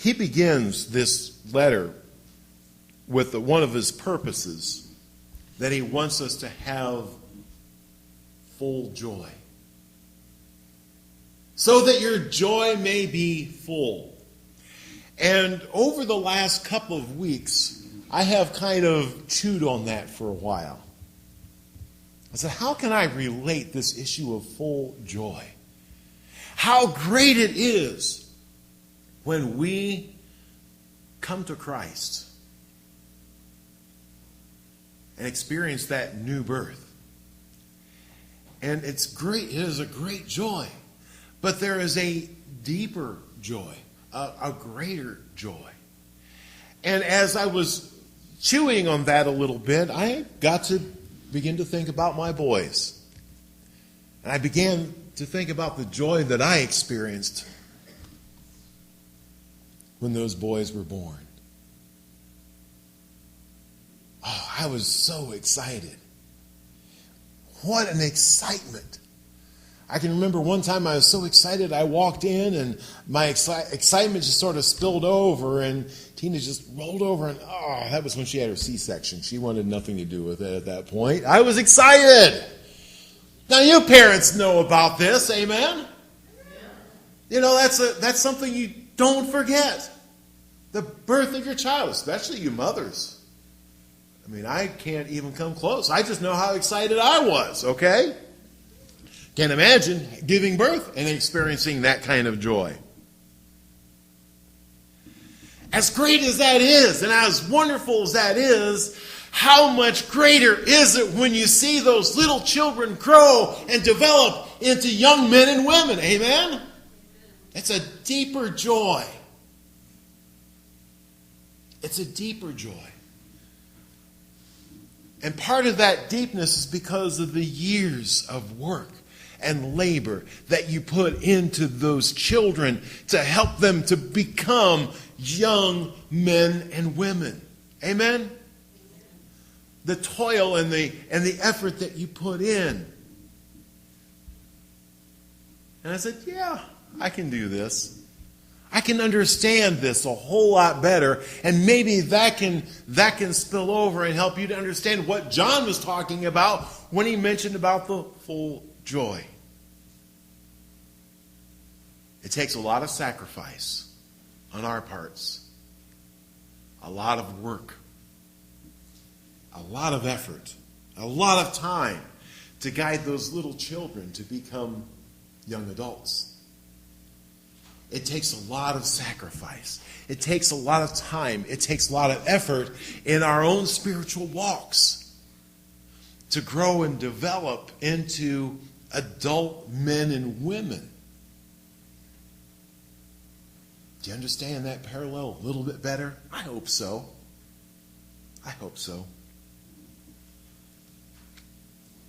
he begins this letter with one of his purposes, that he wants us to have full joy. So that your joy may be full. And over the last couple of weeks, I have kind of chewed on that for a while. I said, how can I relate this issue of full joy? How great it is when we come to Christ and experience that new birth. And it's great. It is a great joy. But there is a deeper joy, a greater joy. And as I was chewing on that a little bit, I got to begin to think about my boys. And I began to think about the joy that I experienced when those boys were born. Oh, I was so excited. What an excitement. I can remember one time I was so excited I walked in and my excitement just sort of spilled over and Tina just rolled over and that was when she had her C-section. She wanted nothing to do with it at that point. I was excited. Now you parents know about this, amen? You know, that's something you don't forget. The birth of your child, especially you mothers. I mean, I can't even come close. I just know how excited I was, okay? Can't imagine giving birth and experiencing that kind of joy. As great as that is, and as wonderful as that is, how much greater is it when you see those little children grow and develop into young men and women, amen? It's a deeper joy. It's a deeper joy. And part of that deepness is because of the years of work and labor that you put into those children to help them to become young men and women. Amen? The toil and the effort that you put in. And I said, yeah, I can do this. I can understand this a whole lot better, and maybe that can spill over and help you to understand what John was talking about when he mentioned about the full joy. It takes a lot of sacrifice on our parts, a lot of work, a lot of effort, a lot of time to guide those little children to become young adults. It takes a lot of sacrifice. It takes a lot of time. It takes a lot of effort in our own spiritual walks to grow and develop into adult men and women. Do you understand that parallel a little bit better? I hope so. I hope so.